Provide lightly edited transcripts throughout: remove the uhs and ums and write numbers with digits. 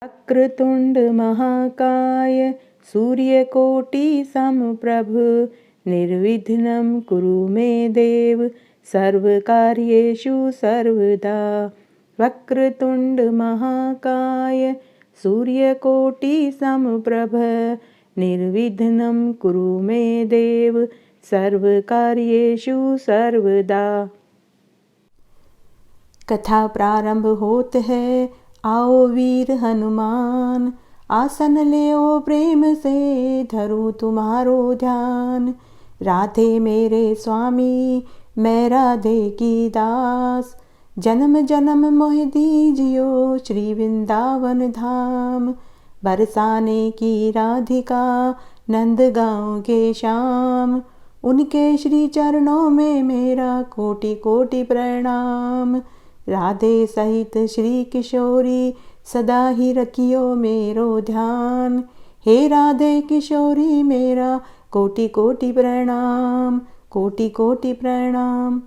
वक्रतुंड महाकाय सूर्यकोटि समप्रभ निर्विघ्नं कुरु मे देव सर्वकार्येषु सर्वदा। वक्रतुंड महाकाय सूर्यकोटि समप्रभ निर्विघ्नं कुरु मे देव सर्वकार्येषु सर्वदा। कथा प्रारंभ होत है, आओ वीर हनुमान, आसन लेओ प्रेम से धरो तुम्हारो ध्यान। राधे मेरे स्वामी मैं राधे की दास, जन्म जन्म मोह दीजियो श्री वृंदावन धाम। बरसाने की राधिका नंद गाँव के श्याम, उनके श्री चरणों में मेरा कोटि कोटि प्रणाम। राधे सहित श्री किशोरी सदा ही रखियो मेरो ध्यान। हे राधे किशोरी मेरा कोटि कोटि प्रणाम, कोटि कोटि प्रणाम।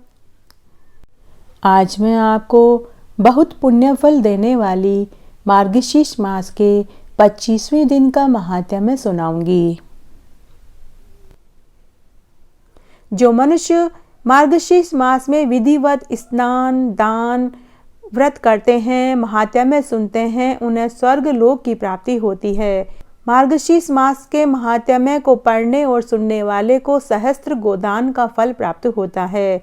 आज मैं आपको बहुत पुण्य फल देने वाली मार्गशीर्ष मास के 25वें दिन का महात्म्य सुनाऊंगी। जो मनुष्य मार्गशीर्ष मास में विधिवत स्नान दान व्रत करते हैं, महात्म्य सुनते हैं, उन्हें स्वर्ग लोक की प्राप्ति होती है। मार्गशीर्ष मास के महात्म्य को पढ़ने और सुनने वाले को सहस्त्र गोदान का फल प्राप्त होता है।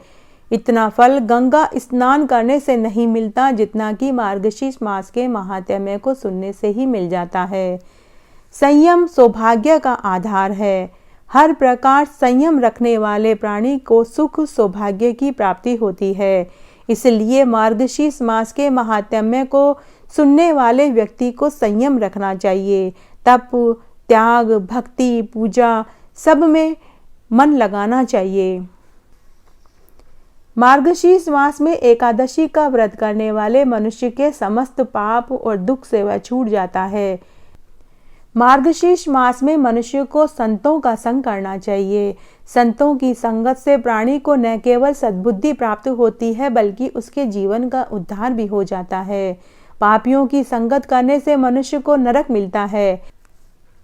इतना फल गंगा स्नान करने से नहीं मिलता जितना कि मार्गशीर्ष मास के महात्म्य को सुनने से ही मिल जाता है। संयम सौभाग्य का आधार है। हर प्रकार संयम रखने वाले प्राणी को सुख सौभाग्य की प्राप्ति होती है। इसलिए मार्गशीर्ष मास के महात्म्य को सुनने वाले व्यक्ति को संयम रखना चाहिए। तप त्याग भक्ति पूजा सब में मन लगाना चाहिए। मार्गशीर्ष मास में एकादशी का व्रत करने वाले मनुष्य के समस्त पाप और दुख से वह छूट जाता है। मार्गशीर्ष मास में मनुष्य को संतों का संग करना चाहिए। संतों की संगत से प्राणी को न केवल सद्बुद्धि प्राप्त होती है बल्कि उसके जीवन का उद्धार भी हो जाता है। पापियों की संगत करने से मनुष्य को नरक मिलता है,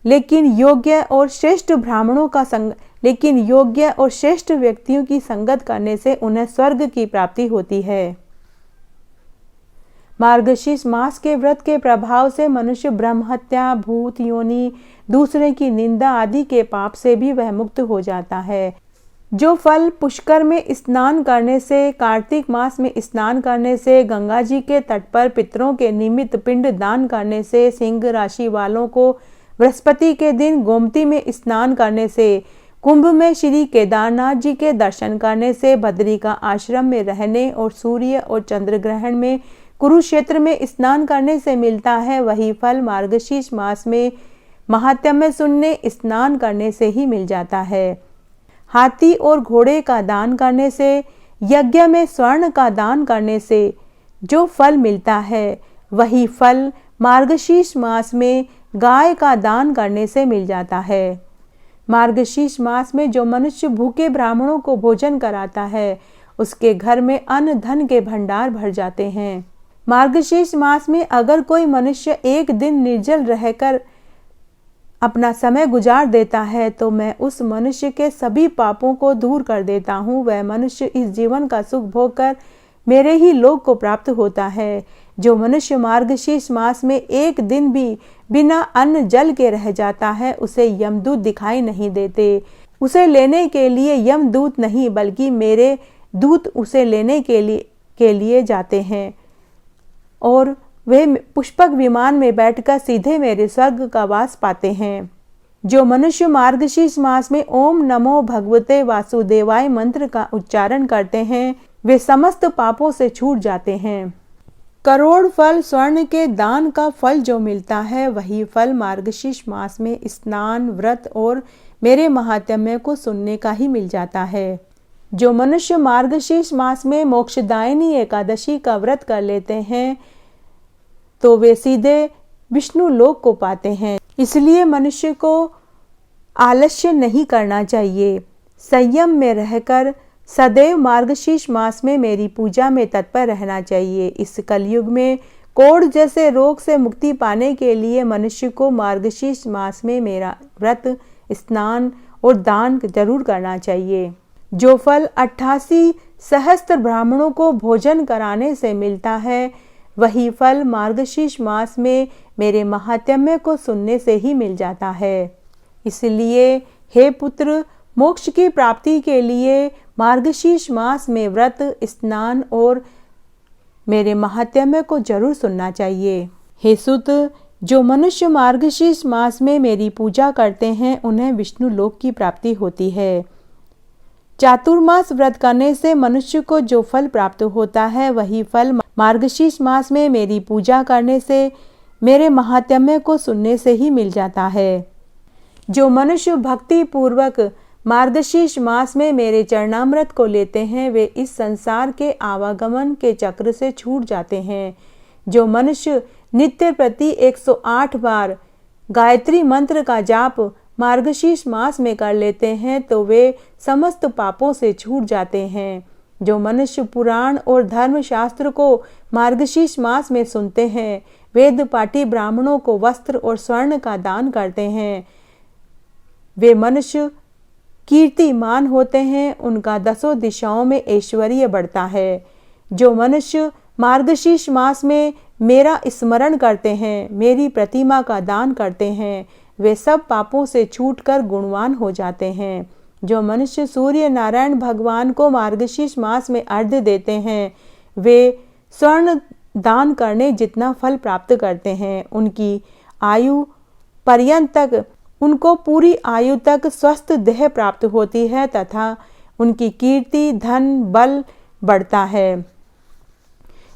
लेकिन योग्य और श्रेष्ठ व्यक्तियों की संगत करने से उन्हें स्वर्ग की प्राप्ति होती है। मार्गशीर्ष मास के व्रत के प्रभाव से मनुष्य ब्रह्म हत्या, भूत योनि, दूसरे की निंदा आदि के पाप से भी वह मुक्त हो जाता है। जो फल पुष्कर में स्नान करने से, कार्तिक मास में स्नान करने से, गंगा जी के तट पर पितरों के निमित्त पिंड दान करने से, सिंह राशि वालों को बृहस्पति के दिन गोमती में स्नान करने से, कुंभ में श्री केदारनाथ जी के दर्शन करने से, बद्री का आश्रम में रहने और सूर्य और चंद्र ग्रहण में कुरुक्षेत्र में स्नान करने से मिलता है, वही फल मार्गशीर्ष मास में महात्म्य सुनने स्नान करने से ही मिल जाता है। हाथी और घोड़े का दान करने से, यज्ञ में स्वर्ण का दान करने से जो फल मिलता है, वही फल मार्गशीर्ष मास में गाय का दान करने से मिल जाता है। मार्गशीर्ष मास में जो मनुष्य भूखे ब्राह्मणों को भोजन कराता है, उसके घर में अन्न धन के भंडार भर जाते हैं। मार्गशीर्ष मास में अगर कोई मनुष्य एक दिन निर्जल रहकर अपना समय गुजार देता है तो मैं उस मनुष्य के सभी पापों को दूर कर देता हूँ। वह मनुष्य इस जीवन का सुख भोग कर मेरे ही लोक को प्राप्त होता है। जो मनुष्य मार्गशीर्ष मास में एक दिन भी बिना अन्न जल के रह जाता है, उसे यमदूत दिखाई नहीं देते। उसे लेने के लिए यमदूत नहीं बल्कि मेरे दूत उसे लेने के लिए जाते हैं और वे पुष्पक विमान में बैठकर सीधे मेरे स्वर्ग का वास पाते हैं। जो मनुष्य मार्गशीर्ष मास में ओम नमो भगवते वासुदेवाय मंत्र का उच्चारण करते हैं, वे समस्त पापों से छूट जाते हैं। करोड़ फल स्वर्ण के दान का फल जो मिलता है, वही फल मार्गशीर्ष मास में स्नान व्रत और मेरे महात्म्य को सुनने का ही मिल जाता है। जो मनुष्य मार्गशीर्ष मास में मोक्षदायिनी एकादशी का व्रत कर लेते हैं तो वे सीधे विष्णु लोक को पाते हैं। इसलिए मनुष्य को आलस्य नहीं करना चाहिए। संयम में रहकर सदैव मार्गशीर्ष मास में मेरी पूजा में तत्पर रहना चाहिए। इस कलयुग में कोढ़ जैसे रोग से मुक्ति पाने के लिए मनुष्य को मार्गशीर्ष मास में मेरा व्रत, स्नान और दान जरूर करना चाहिए। जो फल 88 सहस्त्र ब्राह्मणों को भोजन कराने से मिलता है, वही फल मार्गशीर्ष मास में मेरे महात्म्य को सुनने से ही मिल जाता है। इसलिए हे पुत्र, मोक्ष की प्राप्ति के लिए मार्गशीर्ष मास में व्रत, स्नान और मेरे महात्म्य को जरूर सुनना चाहिए। हे सुत, जो मनुष्य मार्गशीर्ष मास में मेरी पूजा करते हैं उन्हें विष्णु लोक की प्राप्ति होती है। चातुर्मास व्रत करने से मनुष्य को जो फल प्राप्त होता है, वही फल मार्गशीर्ष मास में मेरी पूजा करने से, मेरे महात्म्य को सुनने से ही मिल जाता है। जो मनुष्य भक्ति पूर्वक मार्गशीर्ष मास में मेरे चरणामृत को लेते हैं, वे इस संसार के आवागमन के चक्र से छूट जाते हैं। जो मनुष्य नित्य प्रति 108 बार गायत्री मंत्र का जाप मार्गशीर्ष मास में कर लेते हैं, तो वे समस्त पापों से छूट जाते हैं। जो मनुष्य पुराण और धर्म शास्त्र को मार्गशीर्ष मास में सुनते हैं, वेद पाठी ब्राह्मणों को वस्त्र और स्वर्ण का दान करते हैं, वे मनुष्य कीर्तिमान होते हैं, उनका 10 दिशाओं में ऐश्वर्य बढ़ता है। जो मनुष्य मार्गशीर्ष मास में मेरा स्मरण करते हैं, मेरी प्रतिमा का दान करते हैं, वे सब पापों से छूटकर गुणवान हो जाते हैं। जो मनुष्य सूर्य नारायण भगवान को मार्गशीर्ष मास में अर्घ्य देते हैं, वे स्वर्ण दान करने जितना फल प्राप्त करते हैं। उनकी आयु पर्यंत तक, उनको पूरी आयु तक स्वस्थ देह प्राप्त होती है तथा उनकी कीर्ति, धन, बल बढ़ता है।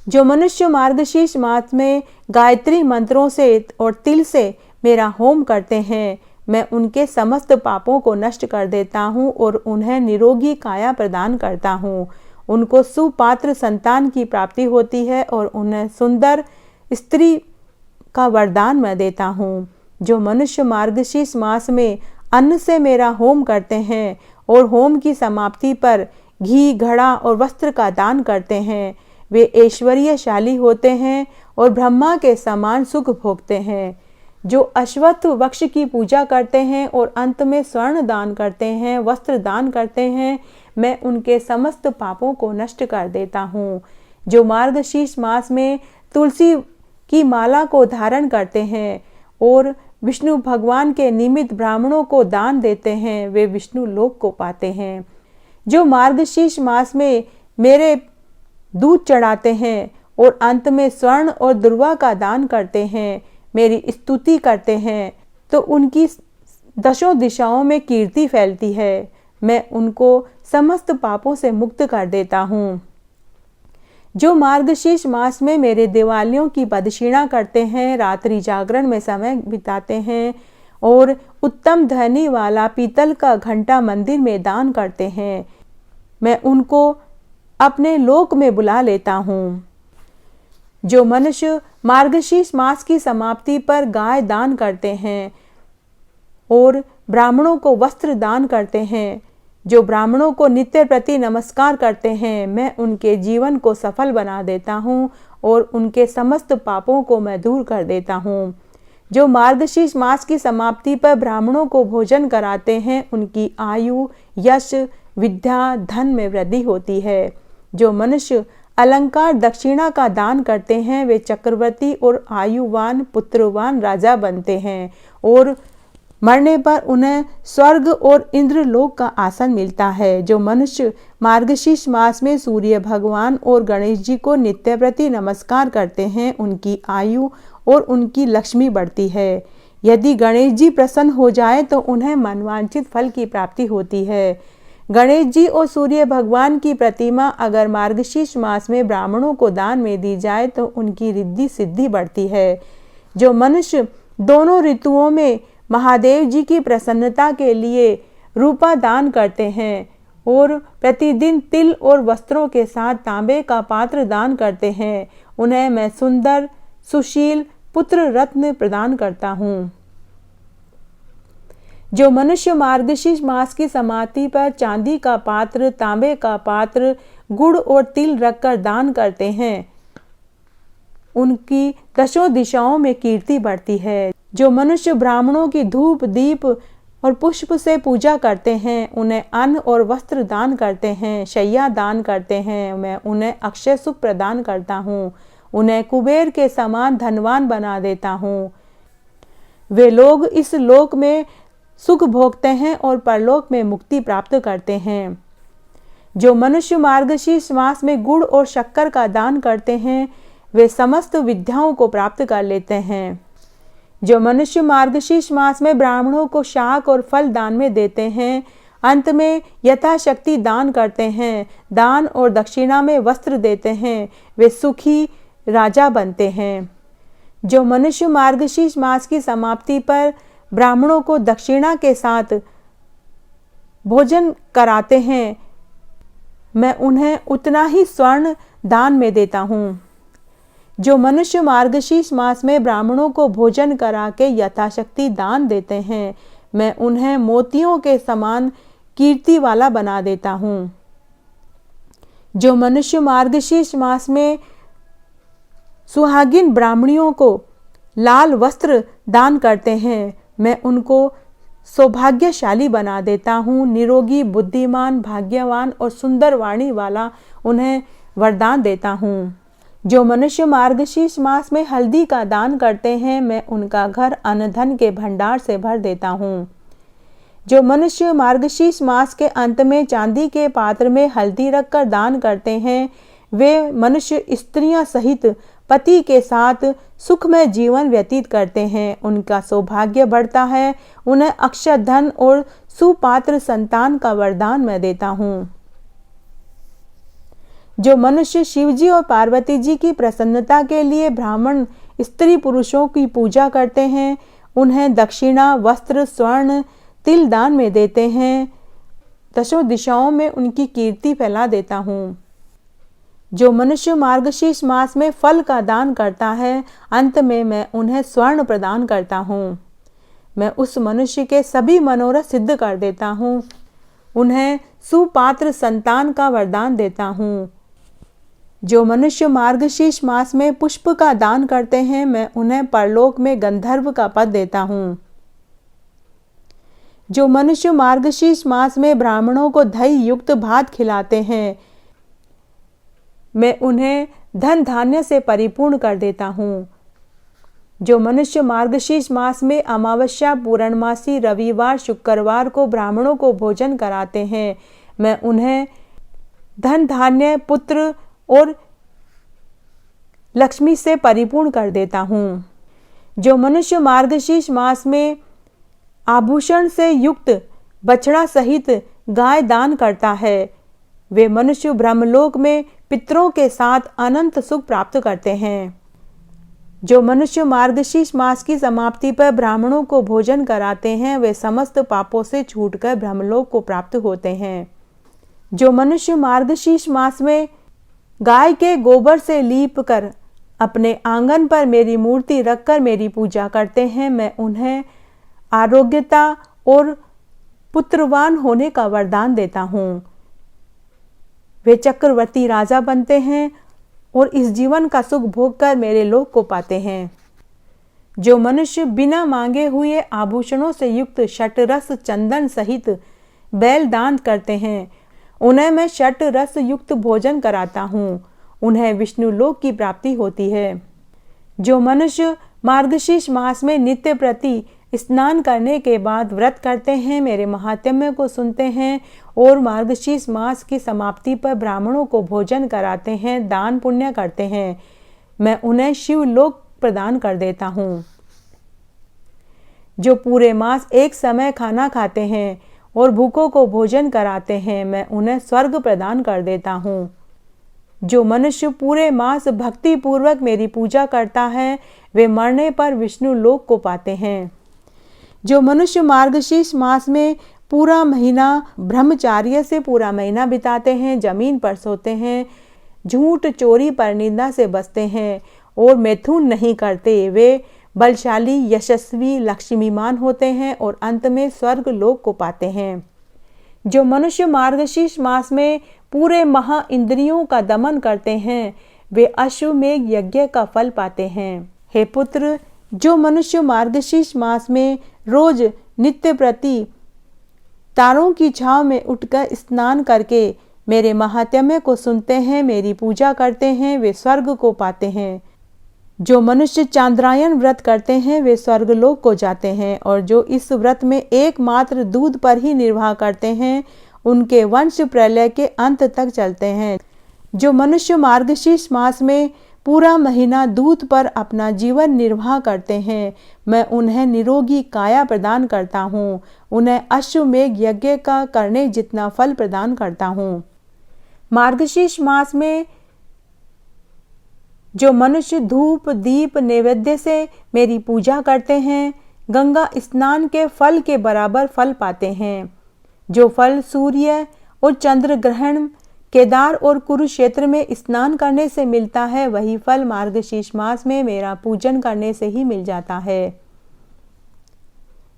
जो मनुष्य मार्गशीर्ष मास में गायत्री मंत्रों से और तिल से मेरा होम करते हैं, मैं उनके समस्त पापों को नष्ट कर देता हूँ और उन्हें निरोगी काया प्रदान करता हूँ। उनको सुपात्र संतान की प्राप्ति होती है और उन्हें सुंदर स्त्री का वरदान मैं देता हूँ। जो मनुष्य मार्गशीर्ष मास में अन्न से मेरा होम करते हैं और होम की समाप्ति पर घी, घड़ा और वस्त्र का दान करते हैं, वे ऐश्वर्यशाली होते हैं और ब्रह्मा के समान सुख भोगते हैं। जो अश्वत्थ वृक्ष की पूजा करते हैं और अंत में स्वर्ण दान करते हैं, वस्त्र दान करते हैं, मैं उनके समस्त पापों को नष्ट कर देता हूँ। जो मार्गशीर्ष मास में तुलसी की माला को धारण करते हैं और विष्णु भगवान के निमित्त ब्राह्मणों को दान देते हैं, वे विष्णु लोक को पाते हैं। जो मार्गशीर्ष मास में मेरे दूध चढ़ाते हैं और अंत में स्वर्ण और दुर्वा का दान करते हैं, मेरी स्तुति करते हैं, तो उनकी 10 दिशाओं में कीर्ति फैलती है। मैं उनको समस्त पापों से मुक्त कर देता हूँ। जो मार्गशीर्ष मास में मेरे दिवालियों की प्रदक्षिणा करते हैं, रात्रि जागरण में समय बिताते हैं और उत्तम ध्वनि वाला पीतल का घंटा मंदिर में दान करते हैं, मैं उनको अपने लोक में बुला लेता हूँ। जो मनुष्य मार्गशीर्ष मास की समाप्ति पर गाय दान करते हैं और ब्राह्मणों को वस्त्र दान करते हैं, जो ब्राह्मणों को नित्य प्रति नमस्कार करते हैं, मैं उनके जीवन को सफल बना देता हूँ और उनके समस्त पापों को मैं दूर कर देता हूँ। जो मार्गशीर्ष मास की समाप्ति पर ब्राह्मणों को भोजन कराते हैं, उनकी आयु, यश, विद्या, धन में वृद्धि होती है। जो मनुष्य अलंकार दक्षिणा का दान करते हैं, वे चक्रवर्ती और आयुवान पुत्रवान राजा बनते हैं और मरने पर उन्हें स्वर्ग और इंद्रलोक का आसन मिलता है। जो मनुष्य मार्गशीर्ष मास में सूर्य भगवान और गणेश जी को नित्य प्रति नमस्कार करते हैं, उनकी आयु और उनकी लक्ष्मी बढ़ती है। यदि गणेश जी प्रसन्न हो जाए तो उन्हें मनवांछित फल की प्राप्ति होती है। गणेश जी और सूर्य भगवान की प्रतिमा अगर मार्गशीर्ष मास में ब्राह्मणों को दान में दी जाए तो उनकी रिद्धि सिद्धि बढ़ती है। जो मनुष्य दोनों ऋतुओं में महादेव जी की प्रसन्नता के लिए रूपा दान करते हैं और प्रतिदिन तिल और वस्त्रों के साथ तांबे का पात्र दान करते हैं, उन्हें मैं सुंदर सुशील पुत्र रत्न प्रदान करता हूँ। जो मनुष्य मार्गशीर्ष मास की समाप्ति पर चांदी का पात्र, तांबे का पात्र, गुड़ और तिल रखकर दान करते हैं, उनकी दशों दिशाओं में कीर्ति बढ़ती है। जो मनुष्य ब्राह्मणों की धूप दीप और पुष्प से पूजा करते हैं, उन्हें अन्न और वस्त्र दान करते हैं, शैया दान करते हैं, मैं उन्हें अक्षय सुख प्रदान करता हूँ, उन्हें कुबेर के समान धनवान बना देता हूँ। वे लोग इस लोक में सुख भोगते हैं और परलोक में मुक्ति प्राप्त करते हैं। जो मनुष्य मार्गशीर्ष मास में गुड़ और शक्कर का दान करते हैं, वे समस्त विद्याओं को प्राप्त कर लेते हैं। जो मनुष्य मार्गशीर्ष मास में ब्राह्मणों को शाक और फल दान में देते हैं, अंत में यथाशक्ति दान करते हैं, दान और दक्षिणा में वस्त्र देते हैं, वे सुखी राजा बनते हैं। जो मनुष्य मार्गशीर्ष मास की समाप्ति पर ब्राह्मणों को दक्षिणा के साथ भोजन कराते हैं, मैं उन्हें उतना ही स्वर्ण दान में देता हूँ। जो मनुष्य मार्गशीर्ष मास में ब्राह्मणों को भोजन करा के यथाशक्ति दान देते हैं, मैं उन्हें मोतियों के समान कीर्ति वाला बना देता हूँ। जो मनुष्य मार्गशीर्ष मास में सुहागिन ब्राह्मणियों को लाल वस्त्र दान करते हैं, मैं उनको सौभाग्यशाली बना देता हूँ, निरोगी, बुद्धिमान, भाग्यवान और सुंदर वाणी वाला उन्हें वरदान देता हूँ। जो मनुष्य मार्गशीर्ष मास में हल्दी का दान करते हैं, मैं उनका घर अन्न धन के भंडार से भर देता हूँ। जो मनुष्य मार्गशीर्ष मास के अंत में चांदी के पात्र में हल्दी रखकर दान करते हैं, वे मनुष्य स्त्रियां सहित पति के साथ सुखमय जीवन व्यतीत करते हैं, उनका सौभाग्य बढ़ता है, उन्हें अक्षय धन और सुपात्र संतान का वरदान मैं देता हूँ। जो मनुष्य शिवजी और पार्वती जी की प्रसन्नता के लिए ब्राह्मण स्त्री पुरुषों की पूजा करते हैं, उन्हें दक्षिणा, वस्त्र, स्वर्ण, तिल दान में देते हैं, दशों दिशाओं में उनकी कीर्ति फैला देता हूँ। जो मनुष्य मार्गशीर्ष मास में फल का दान करता है, अंत में मैं उन्हें स्वर्ण प्रदान करता हूँ। मैं उस मनुष्य के सभी मनोरथ सिद्ध कर देता हूँ, उन्हें सुपात्र संतान का वरदान देता हूँ। जो मनुष्य मार्गशीर्ष मास में पुष्प का दान करते हैं, मैं उन्हें परलोक में गंधर्व का पद देता हूँ। जो मनुष्य मार्गशीर्ष मास में ब्राह्मणों को दही युक्त भात खिलाते हैं, मैं उन्हें धन धान्य से परिपूर्ण कर देता हूँ। जो मनुष्य मार्गशीर्ष मास में अमावस्या, पूर्णमासी, रविवार, शुक्रवार को ब्राह्मणों को भोजन कराते हैं, मैं उन्हें धन धान्य, पुत्र और लक्ष्मी से परिपूर्ण कर देता हूँ। जो मनुष्य मार्गशीर्ष मास में आभूषण से युक्त बछड़ा सहित गाय दान करता है, वे मनुष्य ब्रह्मलोक में पितरों के साथ अनंत सुख प्राप्त करते हैं। जो मनुष्य मार्गशीर्ष मास की समाप्ति पर ब्राह्मणों को भोजन कराते हैं, वे समस्त पापों से छूटकर ब्रह्मलोक को प्राप्त होते हैं। जो मनुष्य मार्गशीर्ष मास में गाय के गोबर से लीप कर अपने आंगन पर मेरी मूर्ति रखकर मेरी पूजा करते हैं, मैं उन्हें आरोग्यता और पुत्रवान होने का वरदान देता हूँ। वे चक्रवर्ती राजा बनते हैं और इस जीवन का सुख भोग कर मेरे लोक को पाते हैं। जो मनुष्य बिना मांगे हुए आभूषणों से युक्त षटरस चंदन सहित बैल दान करते हैं, उन्हें मैं षट रस युक्त भोजन कराता हूँ, उन्हें विष्णु लोक की प्राप्ति होती है। जो मनुष्य मार्गशीर्ष मास में नित्य प्रति स्नान करने के बाद व्रत करते हैं, मेरे महात्म्य को सुनते हैं और मार्गशीर्ष मास की समाप्ति पर ब्राह्मणों को भोजन कराते हैं, दान पुण्य करते हैं, मैं उन्हें शिवलोक प्रदान कर देता हूँ। जो पूरे मास एक समय खाना खाते हैं और भूखों को भोजन कराते हैं, मैं उन्हें स्वर्ग प्रदान कर देता हूँ। जो मनुष्य पूरे मास भक्ति पूर्वक मेरी पूजा करता है, वे मरने पर विष्णु लोक को पाते हैं। जो मनुष्य मार्गशीर्ष मास में पूरा महीना ब्रह्मचार्य से पूरा महीना बिताते हैं, जमीन पर सोते हैं, झूठ चोरी पर निंदा से बचते हैं और मैथुन नहीं करते, वे बलशाली, यशस्वी, लक्ष्मीमान होते हैं और अंत में स्वर्ग लोक को पाते हैं। जो मनुष्य मार्गशीर्ष मास में पूरे महा इंद्रियों का दमन करते हैं, वे अश्वमेघ यज्ञ का फल पाते हैं। हे पुत्र, जो मनुष्य मार्गशीर्ष मास में रोज नित्य प्रति तारों की छांव में उठकर स्नान करके मेरे महात्म्य को सुनते हैं, मेरी पूजा करते हैं, वे स्वर्ग को पाते हैं। जो मनुष्य चांद्रायन व्रत करते हैं वे स्वर्गलोक को जाते हैं, और जो इस व्रत में एकमात्र दूध पर ही निर्वाह करते हैं उनके वंश प्रलय के अंत तक चलते हैं। जो मनुष्य मार्गशीर्ष मास में पूरा महीना दूध पर अपना जीवन निर्वाह करते हैं, मैं उन्हें निरोगी काया प्रदान करता हूँ, उन्हें अश्वमेघ यज्ञ का करने जितना फल प्रदान करता हूँ। मार्गशीर्ष मास में जो मनुष्य धूप दीप नैवेद्य से मेरी पूजा करते हैं, गंगा स्नान के फल के बराबर फल पाते हैं। जो फल सूर्य और चंद्र ग्रहण, केदार और कुरुक्षेत्र में स्नान करने से मिलता है, वही फल मार्गशीर्ष मास में मेरा पूजन करने से ही मिल जाता है।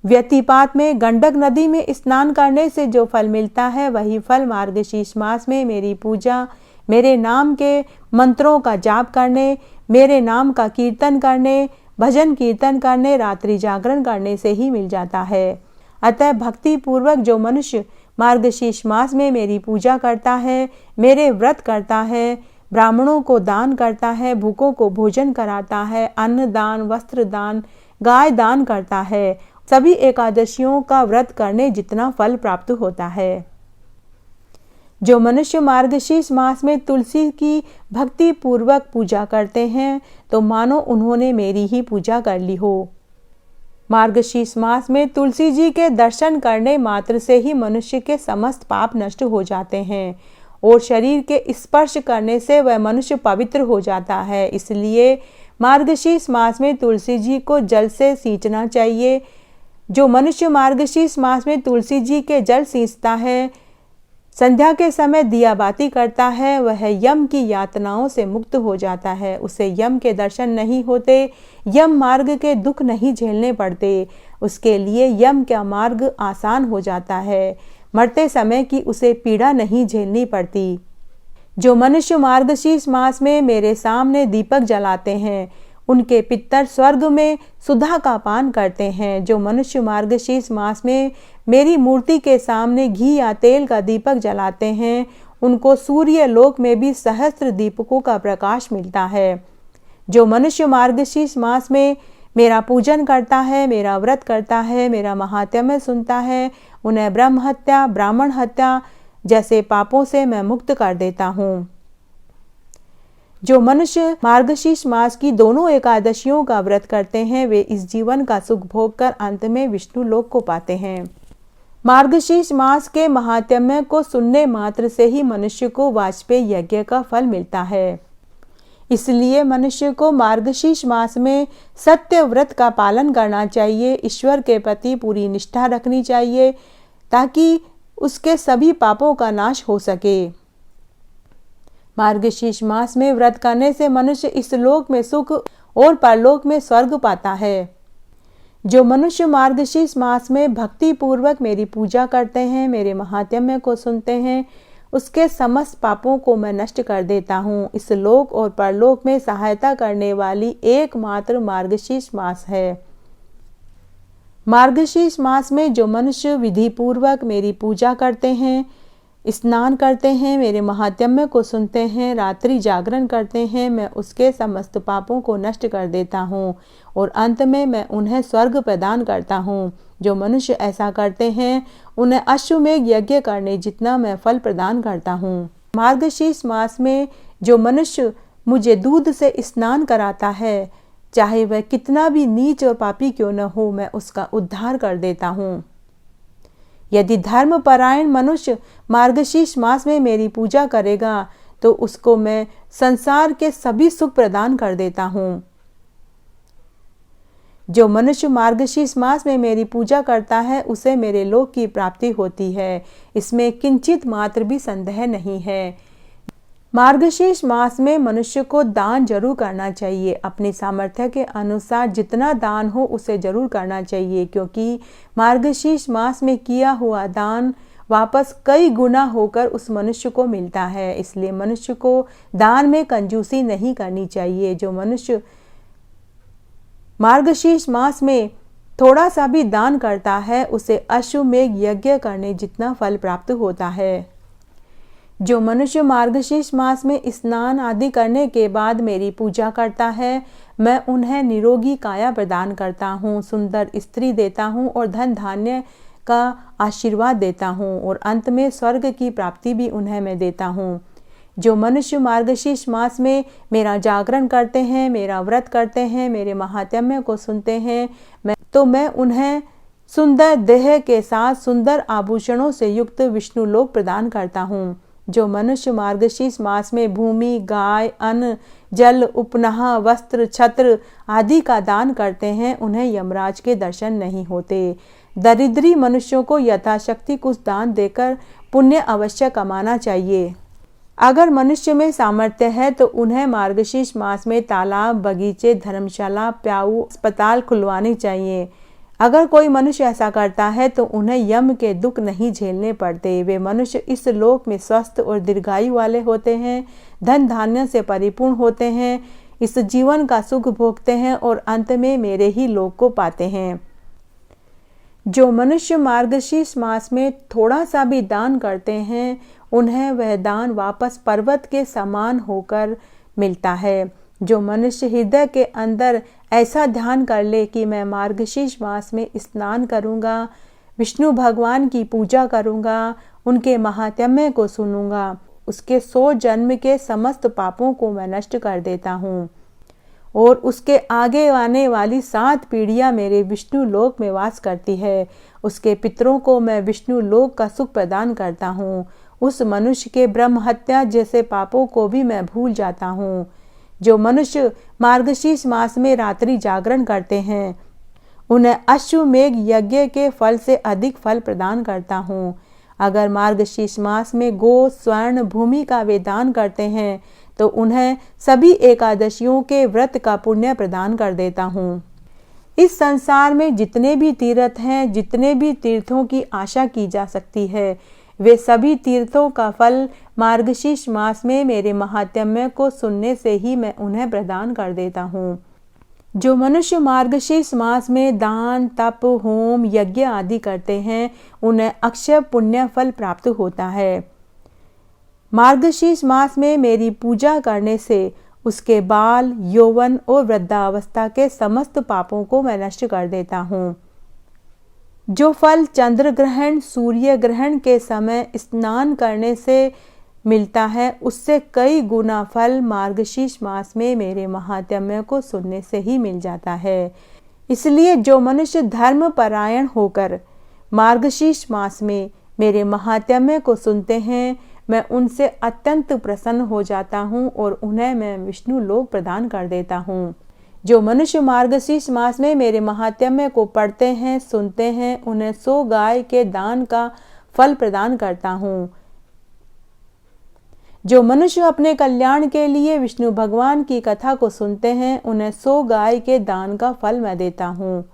व्यतिपात में गंडक नदी में स्नान करने से जो फल मिलता है, वही फल मार्गशीर्ष मास में मेरी पूजा, मेरे नाम के मंत्रों का जाप करने, मेरे नाम का कीर्तन करने, भजन कीर्तन करने, रात्रि जागरण करने से ही मिल जाता है। अतः भक्ति पूर्वक जो मनुष्य मार्गशीर्ष मास में मेरी पूजा करता है, मेरे व्रत करता है, ब्राह्मणों को दान करता है, भूखों को भोजन कराता है, अन्न दान, वस्त्र दान, गाय दान करता है, सभी एकादशियों का व्रत करने जितना फल प्राप्त होता है। जो मनुष्य मार्गशीर्ष मास में तुलसी की भक्ति पूर्वक पूजा करते हैं, तो मानो उन्होंने मेरी ही पूजा कर ली हो। मार्गशीर्ष मास में तुलसी जी के दर्शन करने मात्र से ही मनुष्य के समस्त पाप नष्ट हो जाते हैं, और शरीर के स्पर्श करने से वह मनुष्य पवित्र हो जाता है। इसलिए मार्गशीर्ष मास में तुलसी जी को जल से सींचना चाहिए। जो मनुष्य मार्गशीर्ष मास में तुलसी जी के जल सींचता है, संध्या के समय दिया बाती करता है, वह यम की यातनाओं से मुक्त हो जाता है। उसे यम के दर्शन नहीं होते, यम मार्ग के दुख नहीं झेलने पड़ते, उसके लिए यम का मार्ग आसान हो जाता है, मरते समय की उसे पीड़ा नहीं झेलनी पड़ती। जो मनुष्य मार्गशीर्ष मास में मेरे सामने दीपक जलाते हैं, उनके पितर स्वर्ग में सुधा का पान करते हैं। जो मनुष्य मार्गशीर्ष मास में मेरी मूर्ति के सामने घी या तेल का दीपक जलाते हैं, उनको सूर्य लोक में भी सहस्त्र दीपकों का प्रकाश मिलता है। जो मनुष्य मार्गशीर्ष मास में मेरा पूजन करता है, मेरा व्रत करता है, मेरा महात्म्य सुनता है, उन्हें ब्रह्म हत्या, ब्राह्मण हत्या जैसे पापों से मैं मुक्त कर देता हूँ। जो मनुष्य मार्गशीर्ष मास की दोनों एकादशियों का व्रत करते हैं, वे इस जीवन का सुख भोग कर अंत में विष्णु लोक को पाते हैं। मार्गशीर्ष मास के महात्म्य को सुनने मात्र से ही मनुष्य को वाजपेय यज्ञ का फल मिलता है। इसलिए मनुष्य को मार्गशीर्ष मास में सत्य व्रत का पालन करना चाहिए, ईश्वर के प्रति पूरी निष्ठा रखनी चाहिए, ताकि उसके सभी पापों का नाश हो सके। मार्गशीर्ष मास में व्रत करने से मनुष्य इस लोक में सुख और परलोक में स्वर्ग पाता है। जो मनुष्य मार्गशीर्ष मास में भक्ति पूर्वक मेरी पूजा करते हैं, मेरे महात्म्य को सुनते हैं, उसके समस्त पापों को मैं नष्ट कर देता हूँ। इस लोक और परलोक में सहायता करने वाली एकमात्र मार्गशीर्ष मास है। मार्गशीर्ष मास में जो मनुष्य विधि पूर्वक मेरी पूजा करते हैं, स्नान करते हैं, मेरे महात्म्य को सुनते हैं, रात्रि जागरण करते हैं, मैं उसके समस्त पापों को नष्ट कर देता हूँ और अंत में मैं उन्हें स्वर्ग प्रदान करता हूँ। जो मनुष्य ऐसा करते हैं, उन्हें अश्वमेघ यज्ञ करने जितना मैं फल प्रदान करता हूँ। मार्गशीर्ष मास में जो मनुष्य मुझे दूध से स्नान कराता है, चाहे वह कितना भी नीच और पापी क्यों न हो, मैं उसका उद्धार कर देता हूँ। यदि धर्मपरायण मनुष्य मार्गशीर्ष मास में मेरी पूजा करेगा, तो उसको मैं संसार के सभी सुख प्रदान कर देता हूँ। जो मनुष्य मार्गशीर्ष मास में मेरी पूजा करता है, उसे मेरे लोक की प्राप्ति होती है, इसमें किंचित मात्र भी संदेह नहीं है। मार्गशीर्ष मास में मनुष्य को दान जरूर करना चाहिए। अपनी सामर्थ्य के अनुसार जितना दान हो उसे जरूर करना चाहिए, क्योंकि मार्गशीर्ष मास में किया हुआ दान वापस कई गुना होकर उस मनुष्य को मिलता है। इसलिए मनुष्य को दान में कंजूसी नहीं करनी चाहिए। जो मनुष्य मार्गशीर्ष मास में थोड़ा सा भी दान करता है उसे अश्वमेध यज्ञ करने जितना फल प्राप्त होता है। जो मनुष्य मार्गशीर्ष मास में स्नान आदि करने के बाद मेरी पूजा करता है, मैं उन्हें निरोगी काया प्रदान करता हूँ, सुंदर स्त्री देता हूँ और धन धान्य का आशीर्वाद देता हूँ और अंत में स्वर्ग की प्राप्ति भी उन्हें मैं देता हूँ। जो मनुष्य मार्गशीर्ष मास में मेरा जागरण करते हैं, मेरा व्रत करते हैं, मेरे महात्म्य को सुनते हैं, मैं उन्हें सुंदर देह के साथ सुंदर आभूषणों से युक्त विष्णु लोक प्रदान करता हूँ। जो मनुष्य मार्गशीर्ष मास में भूमि, गाय, अन्न, जल, उपनहा, वस्त्र, छत्र आदि का दान करते हैं उन्हें यमराज के दर्शन नहीं होते। दरिद्री मनुष्यों को यथाशक्ति कुछ दान देकर पुण्य अवश्य कमाना चाहिए। अगर मनुष्य में सामर्थ्य है तो उन्हें मार्गशीर्ष मास में तालाब, बगीचे, धर्मशाला, प्याऊ, अस्पताल खुलवानी चाहिए। अगर कोई मनुष्य ऐसा करता है तो उन्हें यम के दुख नहीं झेलने पड़ते। वे मनुष्य इस लोक में स्वस्थ और दीर्घायु वाले होते हैं, धन धान्य से परिपूर्ण होते हैं, इस जीवन का सुख भोगते हैं और अंत में मेरे ही लोक को पाते हैं। जो मनुष्य मार्गशीर्ष मास में थोड़ा सा भी दान करते हैं उन्हें वह दान वापस पर्वत के समान होकर मिलता है। जो मनुष्य हृदय के अंदर ऐसा ध्यान कर ले कि मैं मार्गशीर्ष मास में स्नान करूंगा, विष्णु भगवान की पूजा करूंगा, उनके महात्म्य को सुनूंगा, उसके 100 जन्म के समस्त पापों को मैं नष्ट कर देता हूँ और उसके आगे आने वाली 7 पीढ़ियाँ मेरे विष्णु लोक में वास करती है। उसके पितरों को मैं विष्णु लोक का सुख प्रदान करता हूँ। उस मनुष्य के ब्रह्म हत्या जैसे पापों को भी मैं भूल जाता हूँ। जो मनुष्य मार्गशीर्ष मास में रात्रि जागरण करते हैं उन्हें अश्वमेध यज्ञ के फल से अधिक फल प्रदान करता हूँ। अगर मार्गशीर्ष मास में गो, स्वर्ण, भूमि का वे दान करते हैं तो उन्हें सभी एकादशियों के व्रत का पुण्य प्रदान कर देता हूँ। इस संसार में जितने भी तीर्थ हैं, जितने भी तीर्थों की आशा की जा सकती है, वे सभी तीर्थों का फल मार्गशीर्ष मास में मेरे महात्म्य को सुनने से ही मैं उन्हें प्रदान कर देता हूँ। जो मनुष्य मार्गशीर्ष मास में दान, तप, होम, यज्ञ आदि करते हैं उन्हें अक्षय पुण्य फल प्राप्त होता है। मार्गशीर्ष मास में मेरी पूजा करने से उसके बाल, यौवन और वृद्धावस्था के समस्त पापों को मैं नष्ट कर देता हूँ। जो फल चंद्र ग्रहण, सूर्य ग्रहण के समय स्नान करने से मिलता है उससे कई गुना फल मार्गशीर्ष मास में मेरे महात्म्य को सुनने से ही मिल जाता है। इसलिए जो मनुष्य धर्म परायण होकर मार्गशीर्ष मास में मेरे महात्म्य को सुनते हैं मैं उनसे अत्यंत प्रसन्न हो जाता हूँ और उन्हें मैं विष्णु लोक प्रदान कर देता हूँ। जो मनुष्य मार्गशीर्ष मास में मेरे महात्म्य को पढ़ते हैं, सुनते हैं, उन्हें 100 गाय के दान का फल प्रदान करता हूँ। जो मनुष्य अपने कल्याण के लिए विष्णु भगवान की कथा को सुनते हैं उन्हें 100 गाय के दान का फल मैं देता हूँ।